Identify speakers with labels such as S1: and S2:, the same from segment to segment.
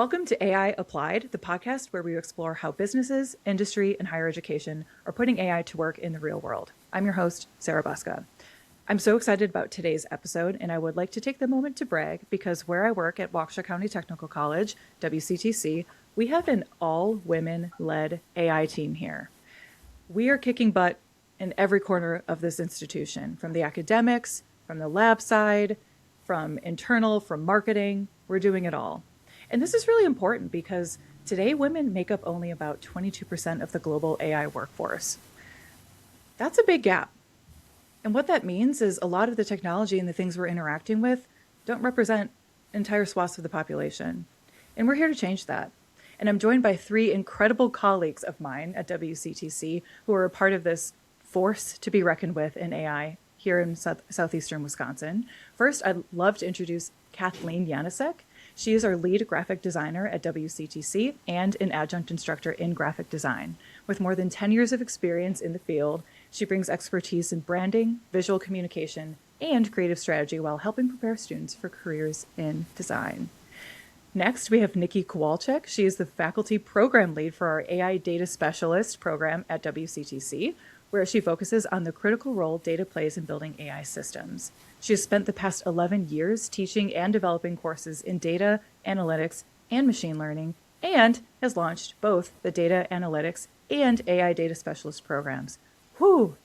S1: Welcome to AI Applied, the podcast where we explore how businesses, industry, and higher education are putting AI to work in the real world. I'm your host, Sarah Buska. I'm so excited about today's episode, and I would like to take the moment to brag because where I work at Waukesha County Technical College, WCTC, we have an all-women-led AI team here. We are kicking butt in every corner of this institution, from the academics, from the lab side, from internal, from marketing. We're doing it all. And this is really important because today women make up only about 22% of the global AI workforce. That's a big gap. And what that means is a lot of the technology and the things we're interacting with don't represent entire swaths of the population. And we're here to change that. And I'm joined by three incredible colleagues of mine at WCTC who are a part of this force to be reckoned with in AI here in southeastern Wisconsin. First, I'd love to introduce Kathleen Yanasak. She is our lead graphic designer at WCTC and an adjunct instructor in graphic design. With more than 10 years of experience in the field, she brings expertise in branding, visual communication, and creative strategy while helping prepare students for careers in design. Next, we have Nicki Kowalchuk. She is the faculty program lead for our AI Data Specialist program at WCTC, where she focuses on the critical role data plays in building AI systems. She has spent the past 11 years teaching and developing courses in data, analytics, and machine learning, and has launched both the data analytics and AI data specialist programs. Whew!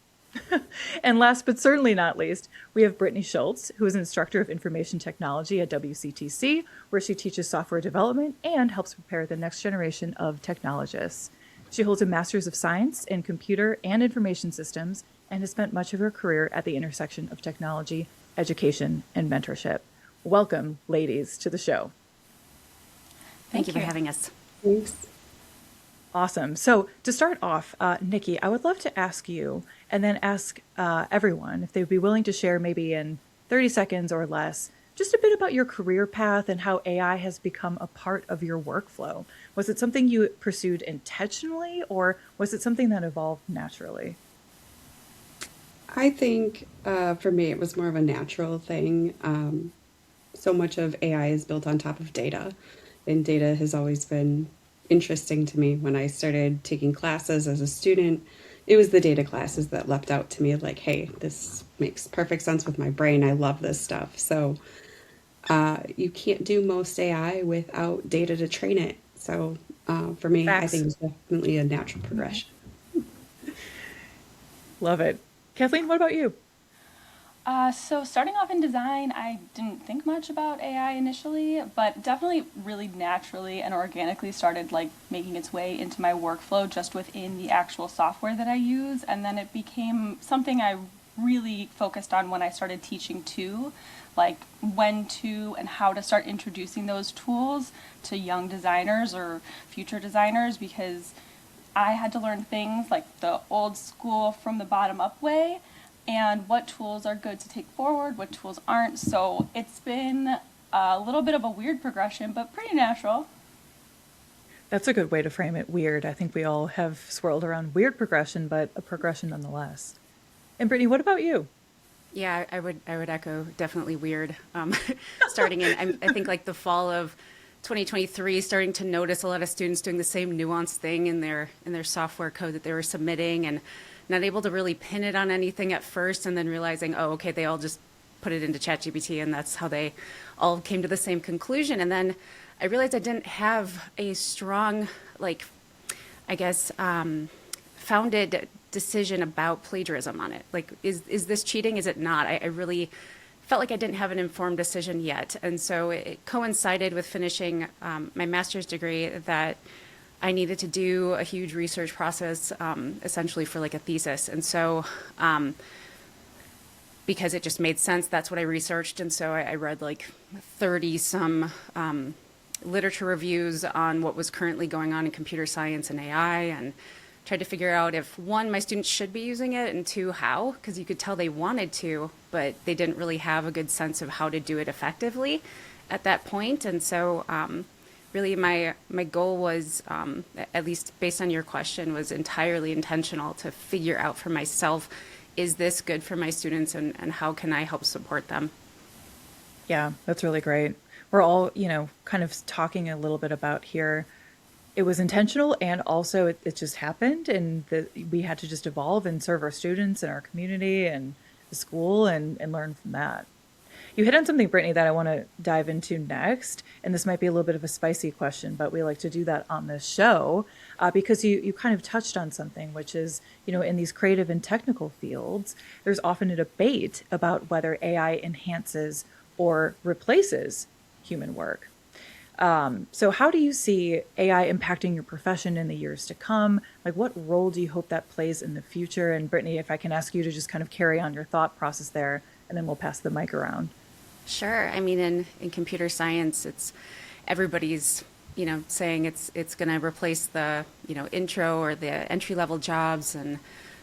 S1: And last but certainly not least, we have Brittany Schultz, who is an instructor of information technology at WCTC, where she teaches software development and helps prepare the next generation of technologists. She holds a Master's of Science in Computer and Information Systems and has spent much of her career at the intersection of technology, education, and mentorship. Welcome, ladies, to the show.
S2: Thank you for having us.
S3: Thanks.
S1: Awesome. So to start off, Nicki, I would love to ask you and then ask everyone if they'd be willing to share maybe in 30 seconds or less, just a bit about your career path and how AI has become a part of your workflow. Was it something you pursued intentionally or was it something that evolved naturally?
S3: I think for me, it was more of a natural thing. So much of AI is built on top of data, and data has always been interesting to me. When I started taking classes as a student, it was the data classes that leapt out to me like, hey, this makes perfect sense with my brain. I love this stuff. So you can't do most AI without data to train it. So for me,
S1: Facts.
S3: I think it's definitely a natural progression.
S1: Love it. Kathleen, what about you?
S2: So starting off in design, I didn't think much about AI initially, but definitely really naturally and organically started like making its way into my workflow just within the actual software that I use. And then it became something I really focused on when I started teaching too, like when to and how to start introducing those tools to young designers or future designers, because I had to learn things like the old school from the bottom up way and what tools are good to take forward, what tools aren't. So it's been a little bit of a weird progression, but pretty natural.
S1: That's a good way to frame it, weird. I think we all have swirled around weird progression, but a progression nonetheless. And Brittany, what about you?
S4: Yeah, I would echo definitely weird. Starting in, I think like the fall of 2023, starting to notice a lot of students doing the same nuanced thing in their software code that they were submitting and not able to really pin it on anything at first, and then realizing, oh, okay, they all just put it into ChatGPT and that's how they all came to the same conclusion. And then I realized I didn't have a strong, like, I guess, founded decision about plagiarism on it. Like, is this cheating? Is it not? I really felt like I didn't have an informed decision yet. And so it coincided with finishing my master's degree that I needed to do a huge research process, essentially for like a thesis. And so because it just made sense, that's what I researched. And so I read like 30 some literature reviews on what was currently going on in computer science and AI, and tried to figure out if, one, my students should be using it, and two, how, because you could tell they wanted to, but they didn't really have a good sense of how to do it effectively at that point. And so really my goal was, at least based on your question, was entirely intentional to figure out for myself, is this good for my students, and how can I help support them?
S1: Yeah, that's really great. We're all, kind of talking a little bit about here. It was intentional and also it just happened and we had to just evolve and serve our students and our community and the school and learn from that. You hit on something, Brittany, that I want to dive into next. And this might be a little bit of a spicy question, but we like to do that on this show because you kind of touched on something, which is, in these creative and technical fields, there's often a debate about whether AI enhances or replaces human work. So how do you see AI impacting your profession in the years to come? Like, what role do you hope that plays in the future? And Brittany, if I can ask you to just kind of carry on your thought process there, and then we'll pass the mic around.
S4: Sure. I mean, in computer science, it's everybody's, saying it's going to replace the, intro or the entry level jobs. And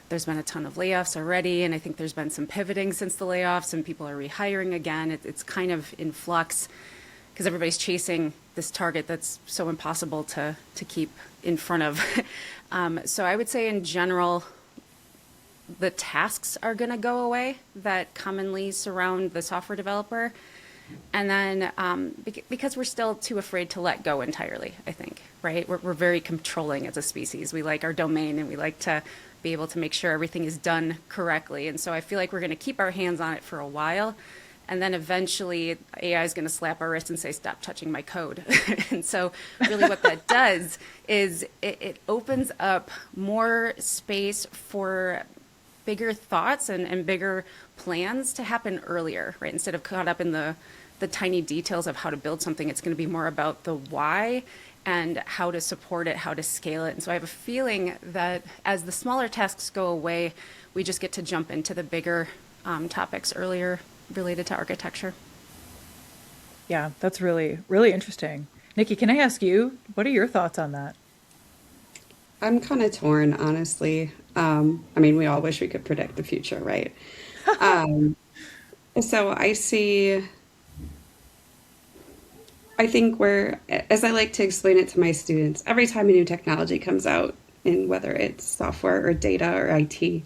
S4: there's been a ton of layoffs already. And I think there's been some pivoting since the layoffs and people are rehiring again. It's kind of in flux because everybody's chasing this target that's so impossible to keep in front of. So I would say in general, the tasks are going to go away that commonly surround the software developer. And then because we're still too afraid to let go entirely, I think, right? We're very controlling as a species. We like our domain and we like to be able to make sure everything is done correctly. And so I feel like we're going to keep our hands on it for a while. And then eventually AI is going to slap our wrist and say, stop touching my code. And so really what that does is it opens up more space for bigger thoughts and bigger plans to happen earlier, right? Instead of caught up in the tiny details of how to build something, it's going to be more about the why and how to support it, how to scale it. And so I have a feeling that as the smaller tasks go away, we just get to jump into the bigger topics earlier related to architecture.
S1: Yeah, that's really, really interesting. Nicki, can I ask you, what are your thoughts on that?
S3: I'm kind of torn, honestly. I mean, we all wish we could predict the future, right? Um, so I think as I like to explain it to my students, every time a new technology comes out, in whether it's software or data or IT,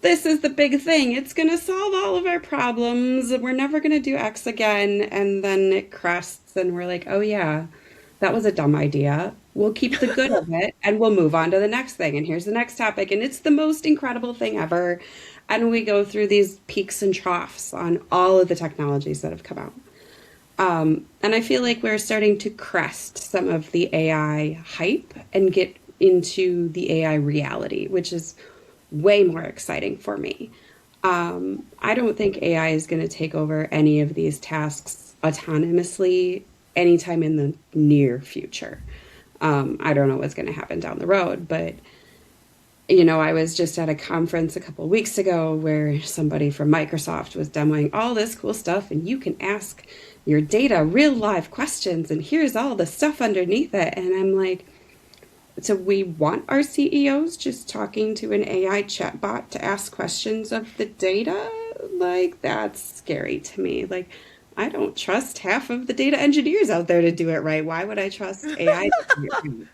S3: this is the big thing. It's going to solve all of our problems. We're never going to do X again. And then it crests and we're like, oh yeah, that was a dumb idea. We'll keep the good of it and we'll move on to the next thing. And here's the next topic. And it's the most incredible thing ever. And we go through these peaks and troughs on all of the technologies that have come out. And I feel like we're starting to crest some of the AI hype and get into the AI reality, which is way more exciting for me. I don't think AI is going to take over any of these tasks autonomously anytime in the near future. I don't know what's going to happen down the road, but I was just at a conference a couple of weeks ago where somebody from Microsoft was demoing all this cool stuff, and you can ask your data real live questions, and here's all the stuff underneath it. And I'm like, so we want our CEOs just talking to an AI chatbot to ask questions of the data? Like, that's scary to me. Like, I don't trust half of the data engineers out there to do it right. Why would I trust AI to do it right?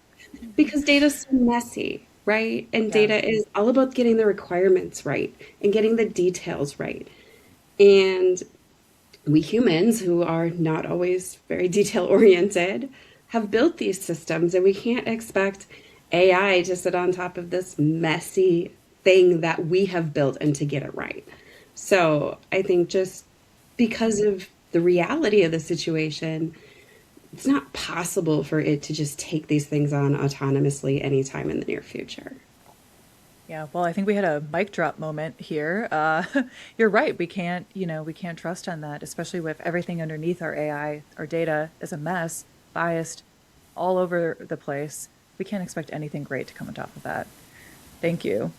S3: Because data's so messy, right? And data is all about getting the requirements right and getting the details right. And we humans, who are not always very detail oriented, have built these systems, and we can't expect AI to sit on top of this messy thing that we have built and to get it right. So I think just because of the reality of the situation, it's not possible for it to just take these things on autonomously anytime in the near future.
S1: Yeah, well, I think we had a mic drop moment here. You're right. We can't trust on that, especially with everything underneath our AI. Our data is a mess, biased, all over the place. We can't expect anything great to come on top of that. Thank you.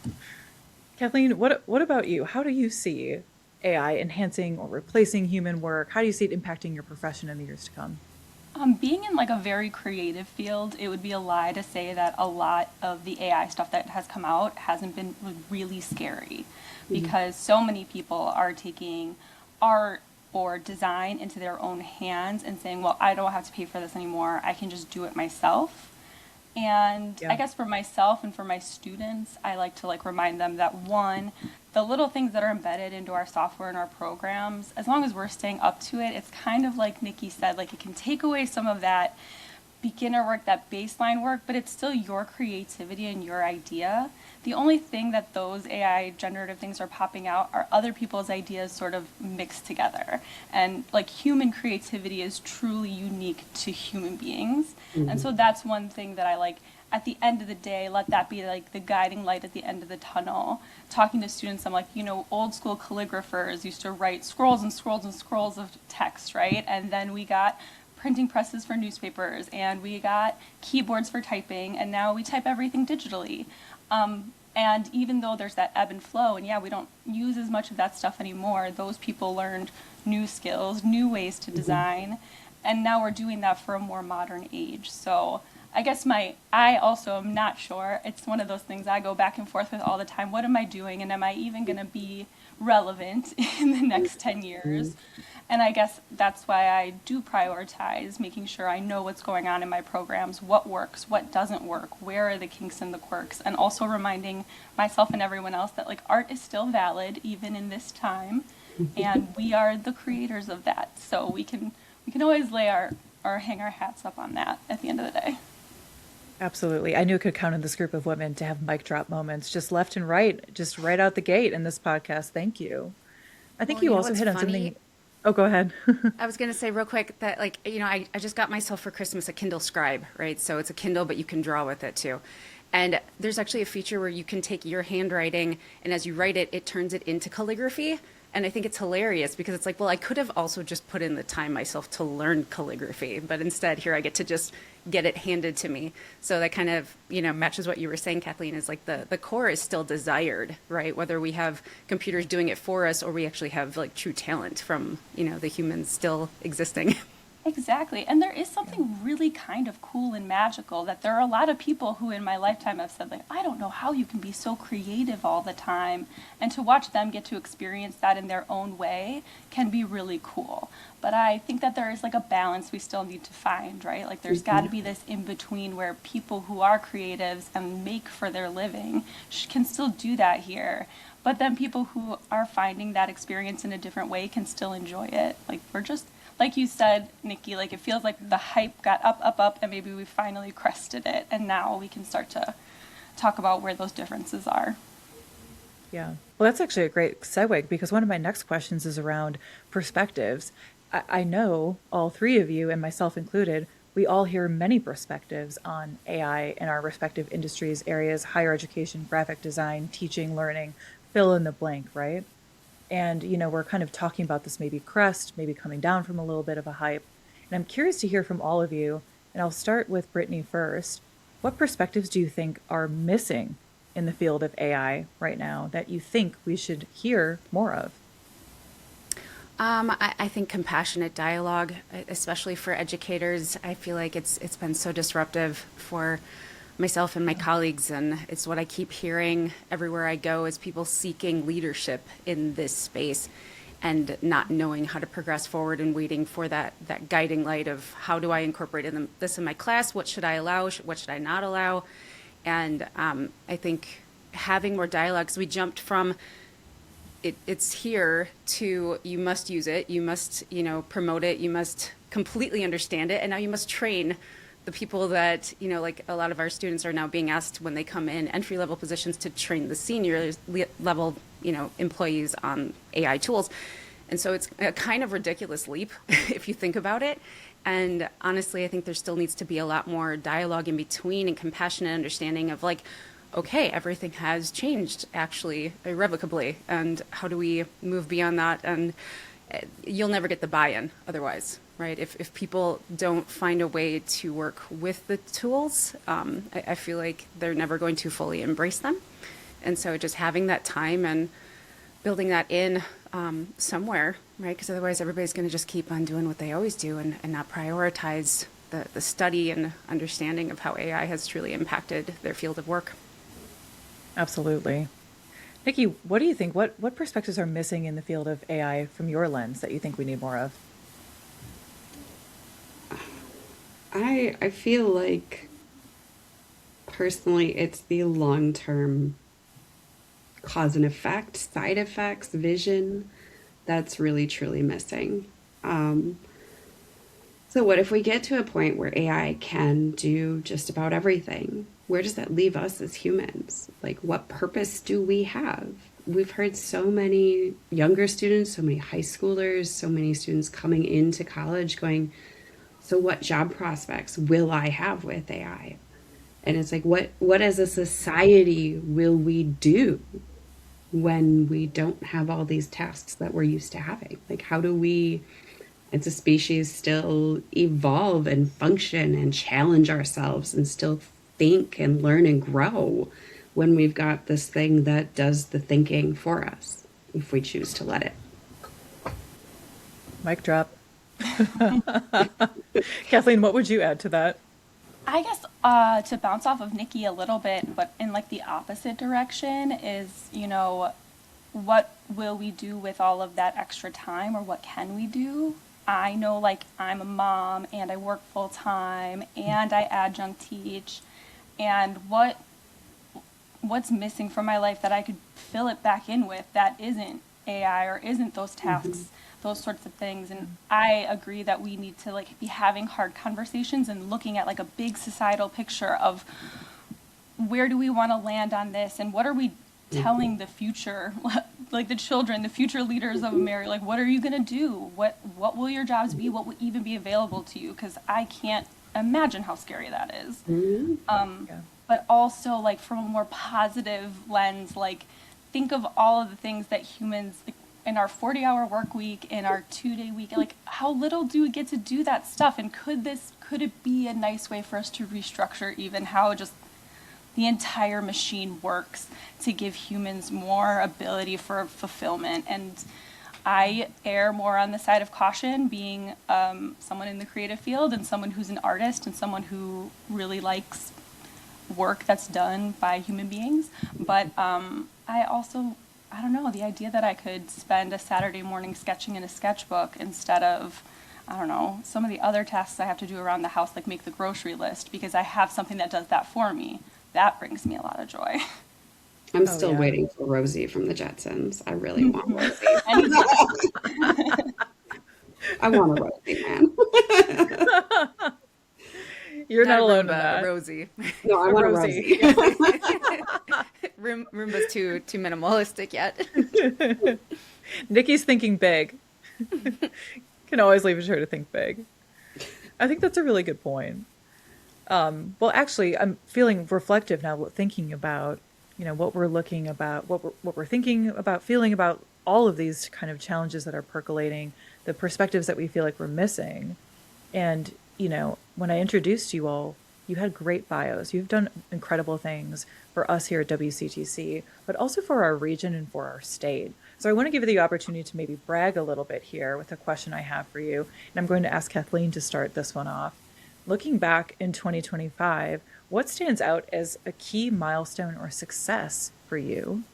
S1: Kathleen, what about you? How do you see AI enhancing or replacing human work? How do you see it impacting your profession in the years to come?
S2: Being in like a very creative field, it would be a lie to say that a lot of the AI stuff that has come out hasn't been really scary, because so many people are taking art or design into their own hands and saying, well, I don't have to pay for this anymore. I can just do it myself. And
S1: Yeah.
S2: I guess for myself and for my students, I like to remind them that one, the little things that are embedded into our software and our programs, as long as we're staying up to it, it's kind of like Nicki said, it can take away some of that beginner work, that baseline work, but it's still your creativity and your idea. The only thing that those AI generative things are popping out are other people's ideas sort of mixed together. And human creativity is truly unique to human beings. And so that's one thing that I at the end of the day, let that be the guiding light at the end of the tunnel. Talking to students, I'm old school calligraphers used to write scrolls and scrolls and scrolls of text, right? And then we got printing presses for newspapers, and we got keyboards for typing, and now we type everything digitally. And even though there's that ebb and flow, and we don't use as much of that stuff anymore, those people learned new skills, new ways to design, and now we're doing that for a more modern age. So I guess I also am not sure. It's one of those things I go back and forth with all the time. What am I doing, and am I even going to be relevant in the next 10 years? And I guess that's why I do prioritize making sure I know what's going on in my programs, what works, what doesn't work, where are the kinks and the quirks, and also reminding myself and everyone else that art is still valid even in this time, and we are the creators of that. So we can always lay or hang our hats up on that at the end of the day.
S1: Absolutely. I knew I could count on this group of women to have mic drop moments just left and right, just right out the gate in this podcast. Thank you. I think
S4: Well,
S1: you
S4: you know
S1: also
S4: what's
S1: hit on
S4: funny?
S1: something. Oh, go ahead.
S4: I was going to say real quick that, I just got myself for Christmas a Kindle Scribe, right? So it's a Kindle, but you can draw with it too. And there's actually a feature where you can take your handwriting, and as you write it, it turns it into calligraphy. And I think it's hilarious because it's well, I could have also just put in the time myself to learn calligraphy, but instead here I get to just get it handed to me. So that kind of, matches what you were saying, Kathleen, is the core is still desired, right? Whether we have computers doing it for us or we actually have true talent from, the humans still existing.
S2: Exactly. And there is something really kind of cool and magical that there are a lot of people who in my lifetime have said, I don't know how you can be so creative all the time. And to watch them get to experience that in their own way can be really cool. But I think that there is a balance we still need to find, right? There's got to be this in between where people who are creatives and make for their living can still do that here. But then people who are finding that experience in a different way can still enjoy it. We're just, like you said, Nicki, it feels like the hype got up, and maybe we finally crested it, and now we can start to talk about where those differences are.
S1: Yeah. Well, that's actually a great segue because one of my next questions is around perspectives. I know all three of you, and myself included, we all hear many perspectives on AI in our respective industries, areas, higher education, graphic design, teaching, learning, fill in the blank, right? And, we're kind of talking about this maybe crest, maybe coming down from a little bit of a hype. And I'm curious to hear from all of you, and I'll start with Brittany first. What perspectives do you think are missing in the field of AI right now that you think we should hear more of?
S4: I think compassionate dialogue, especially for educators, I feel like it's been so disruptive for myself and my colleagues, and it's what I keep hearing everywhere I go is people seeking leadership in this space and not knowing how to progress forward and waiting for that guiding light of how do I incorporate this in my class, what should I allow, what should I not allow. And I think having more dialogues, we jumped from it's here to you must use it, you must promote it, you must completely understand it, and now you must train the people that, a lot of our students are now being asked when they come in entry-level positions to train the senior level, employees on AI tools. And so it's a kind of ridiculous leap if you think about it. And honestly, I think there still needs to be a lot more dialogue in between and compassionate understanding of okay, everything has changed actually irrevocably. And how do we move beyond that? And you'll never get the buy-in otherwise. Right? If people don't find a way to work with the tools, I feel like they're never going to fully embrace them. And so just having that time and building that in somewhere, right? Because otherwise everybody's going to just keep on doing what they always do and not prioritize the study and understanding of how AI has truly impacted their field of work.
S1: Absolutely. Nicki, what do you think? What perspectives are missing in the field of AI from your lens that you think we need more of?
S3: I feel like personally, it's the long-term cause and effect, side effects, vision that's really truly missing. So what if we get to a point where AI can do just about everything? Where does that leave us as humans? Like, what purpose do we have? We've heard so many younger students, so many high schoolers, so many students coming into college going, so what job prospects will I have with AI? And it's like, what as a society will we do when we don't have all these tasks that we're used to having? Like, how do we, as a species, still evolve and function and challenge ourselves and still think and learn and grow when we've got this thing that does the thinking for us, if we choose to let it?
S1: Mic drop. Kathleen, what would you add to that?
S2: I guess to bounce off of Nicki a little bit, but in like the opposite direction is, what will we do with all of that extra time, or what can we do? I know, like, I'm a mom and I work full time and I adjunct teach, and what's missing from my life that I could fill it back in with that isn't AI or isn't those tasks, those sorts of things. And I agree that we need to like be having hard conversations and looking at like a big societal picture of where do we want to land on this, and what are we telling the future, like the children, the future leaders of America, like what are you going to do? What will your jobs be? What will even be available to you? Because I can't imagine how scary that is. But also, like, from a more positive lens, like, think of all of the things that humans, like, in our 40-hour work week, in our 2-day week, like, how little do we get to do that stuff? And could it be a nice way for us to restructure even how just the entire machine works to give humans more ability for fulfillment? And I err more on the side of caution, being someone in the creative field and someone who's an artist and someone who really likes work that's done by human beings. But I don't know, the idea that I could spend a Saturday morning sketching in a sketchbook instead of, I don't know, some of the other tasks I have to do around the house, like make the grocery list, because I have something that does that for me, that brings me a lot of joy.
S3: I'm still waiting for Rosie from the Jetsons. I really want Rosie. I want a Rosie, man.
S1: You're not alone in
S4: Roomba,
S1: that.
S4: Rosie.
S3: No, I want a Rosie.
S4: Roomba's too minimalistic yet.
S1: Nikki's thinking big. Can always leave it to her to think big. I think that's a really good point. Well, actually, I'm feeling reflective now, thinking about, what we're looking about, what we're thinking about, feeling about all of these kind of challenges that are percolating, the perspectives that we feel like we're missing. And, when I introduced you all, you had great bios. You've done incredible things for us here at WCTC, but also for our region and for our state. So I want to give you the opportunity to maybe brag a little bit here with a question I have for you. And I'm going to ask Kathleen to start this one off. Looking back in 2025, what stands out as a key milestone or success for you?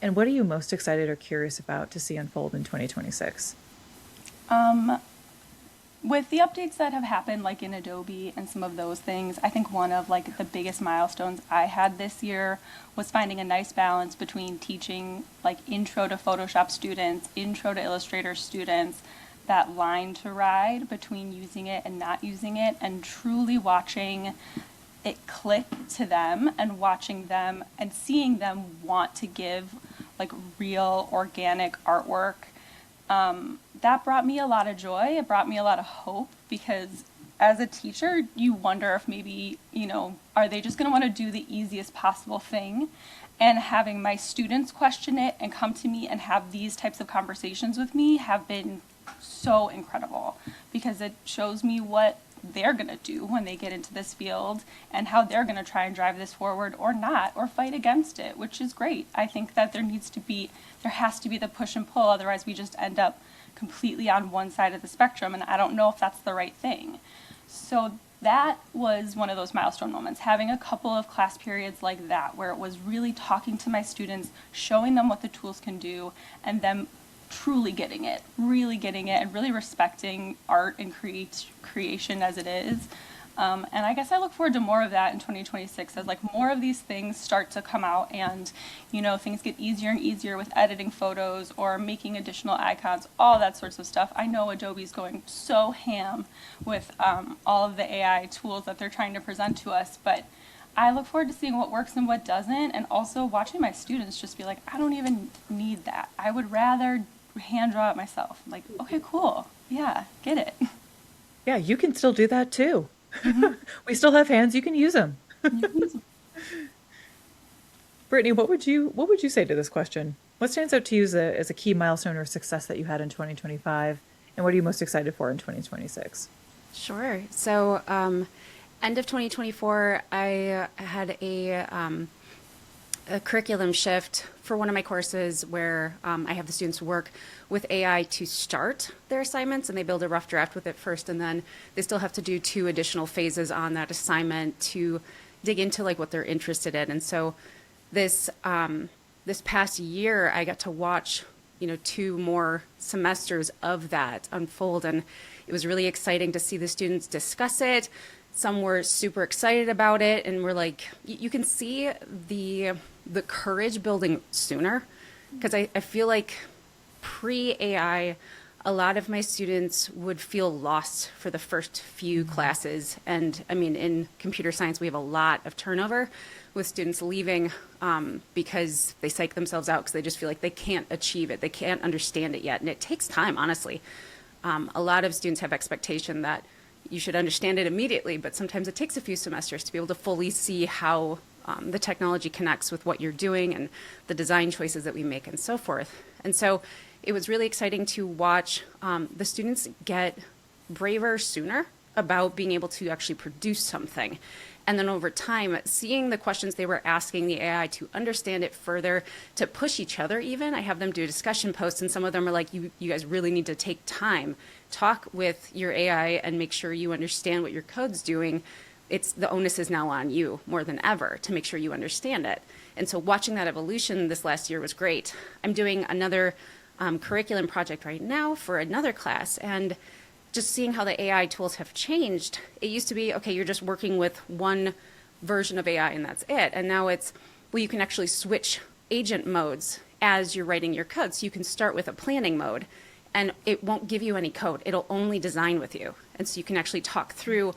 S1: And what are you most excited or curious about to see unfold in 2026?
S2: With the updates that have happened, like in Adobe and some of those things, I think one of like the biggest milestones I had this year was finding a nice balance between teaching like intro to Photoshop students, intro to Illustrator students, that line to ride between using it and not using it, and truly watching it click to them and watching them and seeing them want to give like real organic artwork. That brought me a lot of joy. It brought me a lot of hope, because as a teacher, you wonder if maybe, are they just going to want to do the easiest possible thing? And having my students question it and come to me and have these types of conversations with me have been so incredible, because it shows me what they're going to do when they get into this field and how they're going to try and drive this forward or not, or fight against it, which is great. I think that there has to be the push and pull, otherwise we just end up completely on one side of the spectrum, and I don't know if that's the right thing. So that was one of those milestone moments, having a couple of class periods like that, where it was really talking to my students, showing them what the tools can do, and them truly getting it, and really respecting art and creation as it is. And I guess I look forward to more of that in 2026 as like more of these things start to come out and, things get easier and easier with editing photos or making additional icons, all that sorts of stuff. I know Adobe's going so ham with all of the AI tools that they're trying to present to us, but I look forward to seeing what works and what doesn't, and also watching my students just be like, I don't even need that. I would rather hand draw it myself. Like, okay, cool. Yeah, get it.
S1: Yeah, you can still do that too. We still have hands. You can use them. Brittany, what would you say to this question? What stands out to you as a key milestone or success that you had in 2025, and what are you most excited for in 2026?
S4: Sure. So, end of 2024, I had a curriculum shift for one of my courses where I have the students work with AI to start their assignments, and they build a rough draft with it first, and then they still have to do 2 additional phases on that assignment to dig into like what they're interested in. And so this past year, I got to watch 2 more semesters of that unfold, and it was really exciting to see the students discuss it. Some were super excited about it, and we're like, you can see the courage building sooner, because I feel like pre-AI, a lot of my students would feel lost for the first few classes. And I mean, in computer science, we have a lot of turnover with students leaving because they psych themselves out because they just feel like they can't achieve it. They can't understand it yet. And it takes time, honestly. A lot of students have expectation that you should understand it immediately, but sometimes it takes a few semesters to be able to fully see how the technology connects with what you're doing and the design choices that we make and so forth. And so it was really exciting to watch the students get braver sooner about being able to actually produce something. And then over time, seeing the questions they were asking the AI to understand it further, to push each other even. I have them do discussion posts, and some of them are like, you guys really need to take time, talk with your AI and make sure you understand what your code's doing. The onus is now on you more than ever to make sure you understand it. And so watching that evolution this last year was great. I'm doing another curriculum project right now for another class, and just seeing how the AI tools have changed. It used to be, okay, you're just working with one version of AI and that's it. And now it's, well, you can actually switch agent modes as you're writing your code. So you can start with a planning mode and it won't give you any code. It'll only design with you. And so you can actually talk through,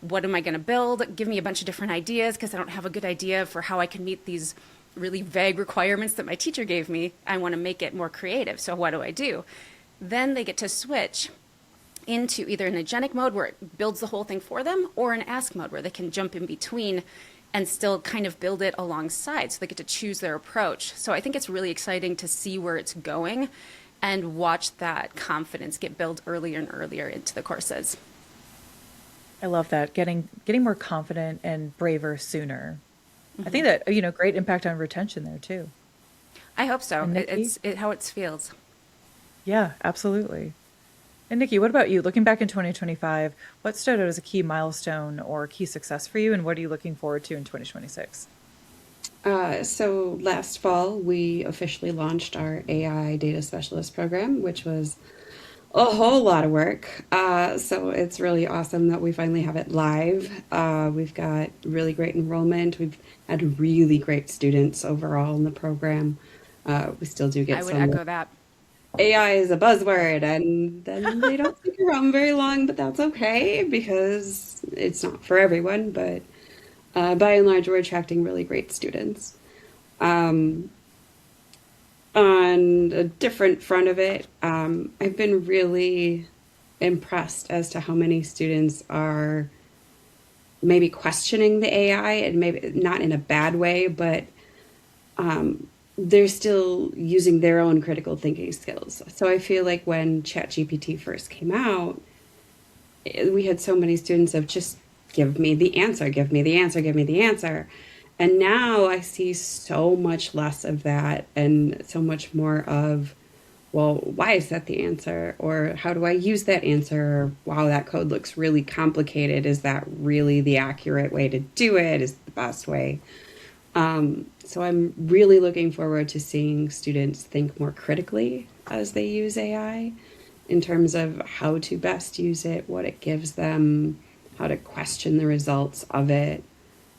S4: what am I going to build? Give me a bunch of different ideas because I don't have a good idea for how I can meet these really vague requirements that my teacher gave me. I want to make it more creative. So what do? Then they get to switch into either an agentic mode where it builds the whole thing for them, or an ask mode where they can jump in between and still kind of build it alongside. So they get to choose their approach. So I think it's really exciting to see where it's going and watch that confidence get built earlier and earlier into the courses.
S1: I love that. Getting more confident and braver sooner. I think that, great impact on retention there too.
S4: I hope so.
S1: And Nicki?
S4: It's how it feels.
S1: Yeah, absolutely. And Nicki, what about you? Looking back in 2025, what stood out as a key milestone or key success for you, and what are you looking forward to in 2026?
S3: So last fall, we officially launched our AI Data Specialist program, which was a whole lot of work. So it's really awesome that we finally have it live. We've got really great enrollment. We've had really great students overall in the program. We still do get
S4: I would
S3: some
S4: echo that.
S3: AI is a buzzword, and then they don't stick around very long, but that's okay because it's not for everyone. But by and large, we're attracting really great students. On a different front of it, I've been really impressed as to how many students are maybe questioning the AI, and maybe not in a bad way, but they're still using their own critical thinking skills. So I feel like when ChatGPT first came out, we had so many students of just give me the answer, give me the answer, give me the answer. And now I see so much less of that and so much more of, well, why is that the answer? Or how do I use that answer? Or, wow, that code looks really complicated. Is that really the accurate way to do it? Is it the best way? So I'm really looking forward to seeing students think more critically as they use AI in terms of how to best use it, what it gives them, how to question the results of it.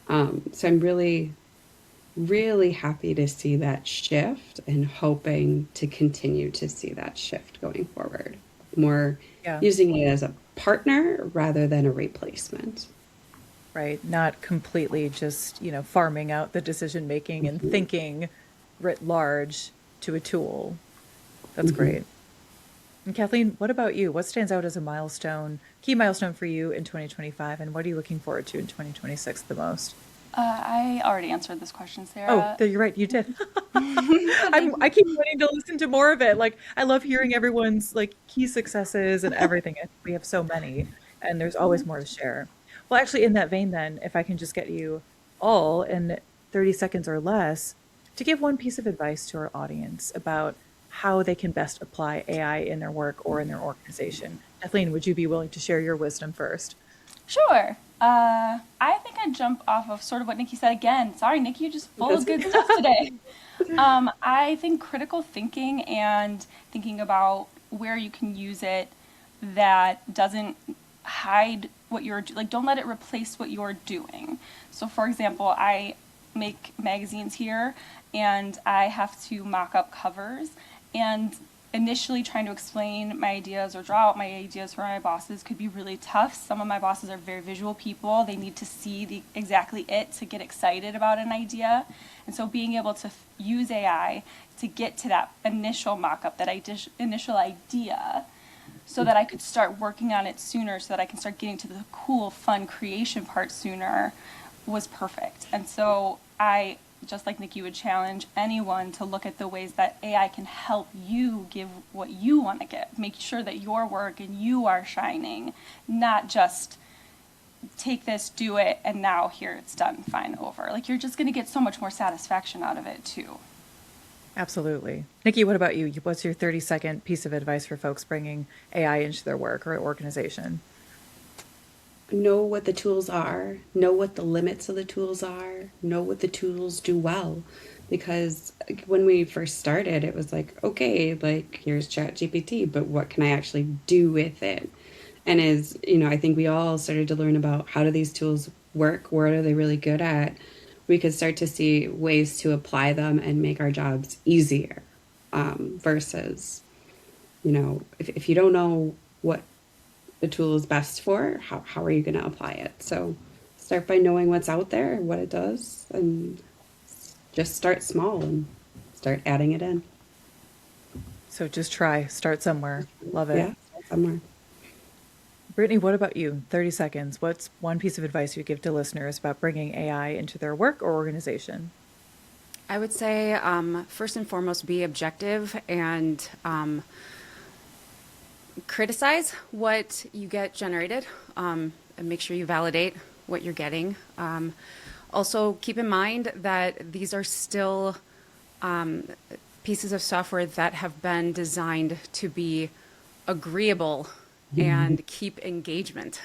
S3: So I'm really, really happy to see that shift and hoping to continue to see that shift going forward. More
S1: Yeah.
S3: using it as a partner rather than a replacement.
S1: Right. Not completely just, farming out the decision making and thinking writ large to a tool. That's great. And Kathleen, what about you? What stands out as a key milestone for you in 2025, and what are you looking forward to in 2026 the most?
S2: I already answered this question, Sarah.
S1: Oh, you're right. You did. I keep wanting to listen to more of it. Like, I love hearing everyone's key successes and everything. We have so many, and there's always more to share. Well, actually, in that vein, then, if I can just get you all in 30 seconds or less to give one piece of advice to our audience about how they can best apply AI in their work or in their organization. Kathleen, would you be willing to share your wisdom first?
S2: Sure. I think I'd jump off of sort of what Nicki said again. Sorry, Nicki, you're just full of good stuff today. I think critical thinking and thinking about where you can use it that doesn't hide what you're don't let it replace what you're doing. So for example, I make magazines here and I have to mock up covers, and initially trying to explain my ideas or draw out my ideas for my bosses could be really tough. Some of my bosses are very visual people. They need to see exactly it to get excited about an idea. And so being able to use AI to get to that initial mock-up, that initial idea, so that I could start working on it sooner, so that I can start getting to the cool, fun creation part sooner, was perfect. And so I, just like Nicki, would challenge anyone to look at the ways that AI can help you give what you want to give. Make sure that your work and you are shining, not just take this, do it, and now here it's done, fine, over. You're just going to get so much more satisfaction out of it too.
S1: Absolutely. Nicki, what about you? What's your 30-second piece of advice for folks bringing AI into their work or organization?
S3: Know what the tools are, know what the limits of the tools are, know what the tools do well. Because when we first started, it was okay, here's ChatGPT, but what can I actually do with it? And I think we all started to learn about how do these tools work, what are they really good at? We could start to see ways to apply them and make our jobs easier, versus, if you don't know what the tool is best for, how are you going to apply it? So start by knowing what's out there, what it does, and just start small and start adding it in.
S1: So just start somewhere. Love it.
S3: Yeah, start somewhere.
S1: Brittany, what about you? 30 seconds. What's one piece of advice you give to listeners about bringing AI into their work or organization?
S4: I would say, first and foremost, be objective and criticize what you get generated, and make sure you validate what you're getting. Also, keep in mind that these are still pieces of software that have been designed to be agreeable and keep engagement,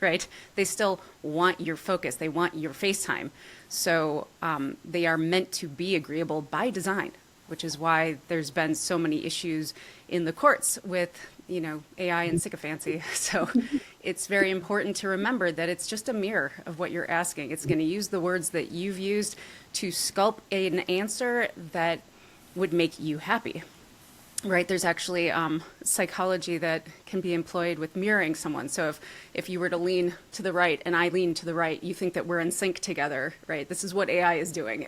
S4: right? They still want your focus. They want your face time. So they are meant to be agreeable by design, which is why there's been so many issues in the courts with AI and sycophancy. So it's very important to remember that it's just a mirror of what you're asking. It's going to use the words that you've used to sculpt an answer that would make you happy, right? There's actually psychology that can be employed with mirroring someone. So if you were to lean to the right and I lean to the right, you think that we're in sync together, right? This is what AI is doing.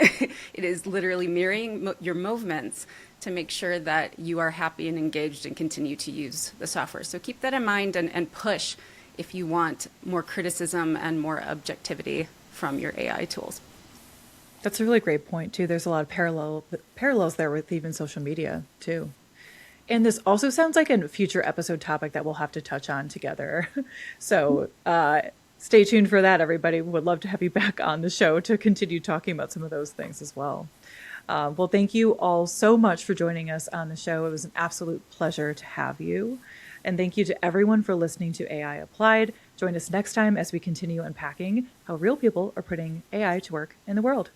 S4: It is literally mirroring your movements to make sure that you are happy and engaged and continue to use the software. So keep that in mind and push if you want more criticism and more objectivity from your AI tools.
S1: That's a really great point, too. There's a lot of parallels there with even social media, too. And this also sounds like a future episode topic that we'll have to touch on together. So stay tuned for that, everybody. We would love to have you back on the show to continue talking about some of those things as well. Well, thank you all so much for joining us on the show. It was an absolute pleasure to have you. And thank you to everyone for listening to AI Applied. Join us next time as we continue unpacking how real people are putting AI to work in the world.